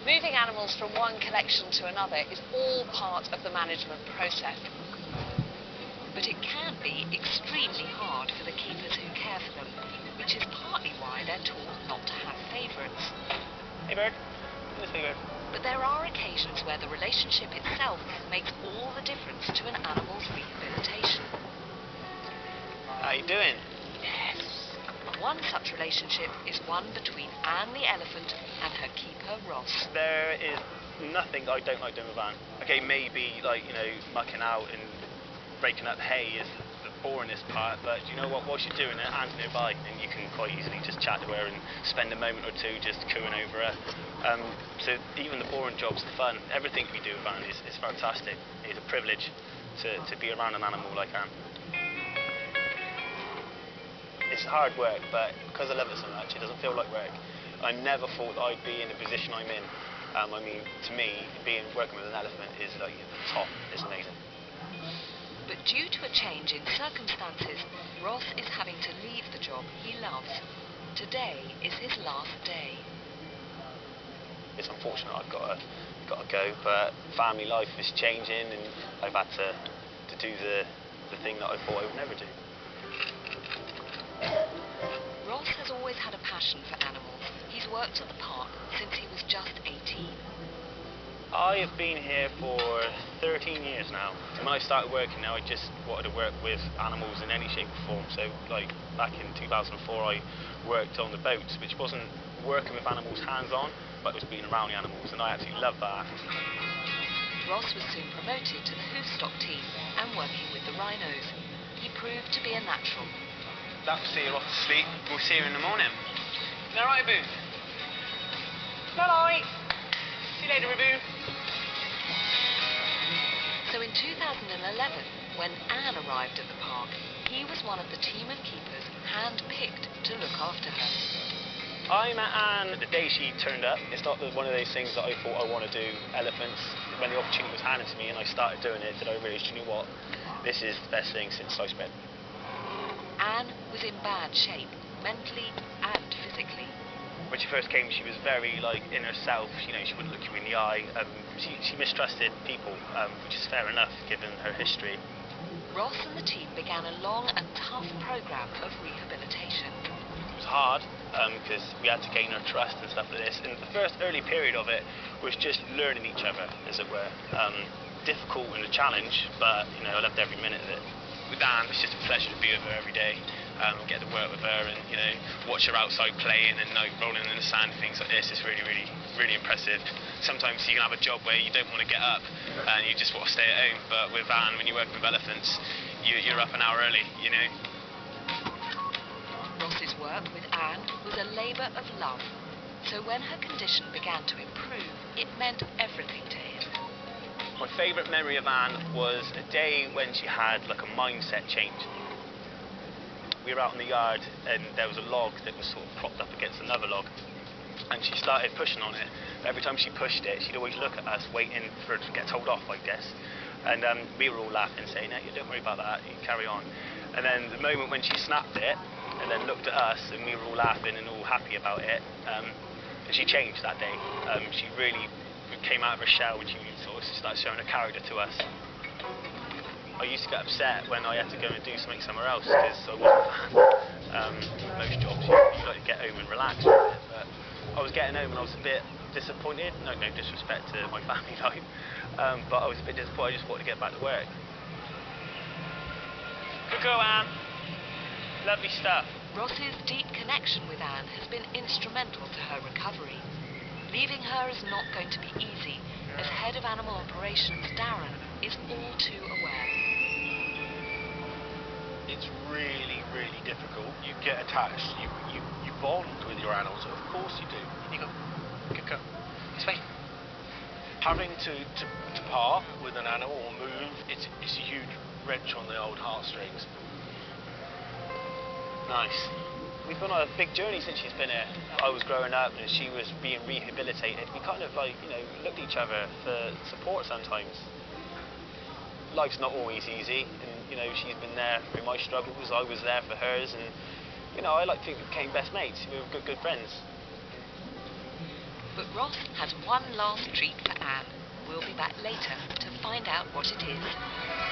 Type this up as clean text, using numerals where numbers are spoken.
Moving animals from one collection to another is all part of the management process. But it can be extremely hard for the keepers who care for them, which is partly why they're taught not to have favourites. Hey bird, this way bird. But there are occasions where the relationship itself makes all the difference to an animal's rehabilitation. How you doing? Yes. One such relationship is one between Anne the elephant and her keeper Ross. There is nothing I don't like doing with Anne. Okay, maybe like, you know, mucking out and breaking up hay is the boringest part, but you know what, while she's doing it, Anne's nearby and you can quite easily just chat to her and spend a moment or two just cooing over her. So even the boring jobs are fun. Everything we do with Anne is fantastic. It's a privilege to be around an animal like Anne. It's hard work, but because I love it so much, it doesn't feel like work. I never thought that I'd be in the position I'm in. I mean, to me, working with an elephant is like at the top. It's amazing. But due to a change in circumstances, Ross is having to leave the job he loves. Today is his last day. It's unfortunate I've got to go, but family life is changing, and I've had to do the thing that I thought I would never do. Ross has always had a passion for animals. He's worked at the park since he was just 18. I have been here for 13 years now. When I started working now, I just wanted to work with animals in any shape or form. So, like, back in 2004, I worked on the boats, which wasn't working with animals hands-on, but it was being around the animals, and I absolutely loved that. Ross was soon promoted to the Hoofstock team and working with the rhinos. He proved to be a natural. That will see her off to sleep. We'll see her in the morning. Is that right, Boo? Night-night. See you later, Boo. So in 2011, when Anne arrived at the park, he was one of the team of keepers hand-picked to look after her. I met Anne the day she turned up. It's not one of those things that I thought I want to do, elephants. When the opportunity was handed to me and I started doing it, did I realise, you know what, this is the best thing since sliced bread. Anne was in bad shape, mentally and physically. When she first came, she was very, like, in herself. You know, she wouldn't look you in the eye. She mistrusted people, which is fair enough, given her history. Ross and the team began a long and tough programme of rehabilitation. It was hard, because we had to gain her trust and stuff like this. And the first early period of it was just learning each other, as it were. Difficult and a challenge, but, you know, I loved every minute of it. With Anne, it's just a pleasure to be with her every day, get to work with her and, you know, watch her outside playing and like rolling in the sand, things like this. It's really, really, really impressive. Sometimes you can have a job where you don't want to get up and you just want to stay at home, but with Anne, when you're working with elephants, you're up an hour early, you know. Ross's work with Anne was a labour of love, so when her condition began to improve, it meant everything to him. My favourite memory of Anne was a day when she had like a mindset change. We were out in the yard and there was a log that was sort of propped up against another log, and she started pushing on it. Every time she pushed it, she'd always look at us waiting for her to get told off, I guess. And we were all laughing, saying, "No, you don't worry about that, you carry on." And then the moment when she snapped it and then looked at us and we were all laughing and all happy about it, she changed that day. She really came out of her shell when she sort of started showing her character to us. I used to get upset when I had to go and do something somewhere else because I wasn't a fan. Most jobs you like to get home and relax with it, but I was getting home and I was a bit disappointed. No disrespect to my family life, but I was a bit disappointed. I just wanted to get back to work. Good girl, Anne. Lovely stuff. Ross's deep connection with Anne has been instrumental to her recovery. Leaving her is not going to be easy, as head of animal operations Darren is all too aware. It's really, really difficult. You get attached, you bond with your animals, of course you do. You go. Good girl. Sway. Having to part with an animal or move, it's a huge wrench on the old heartstrings. Nice. We've been on a big journey since she's been here. I was growing up and she was being rehabilitated. We kind of like, you know, looked at each other for support sometimes. Life's not always easy, and, you know, she's been there through my struggles, I was there for hers, and, you know, I like to think we became best mates. We were good friends. But Ross has one last treat for Anne. We'll be back later to find out what it is.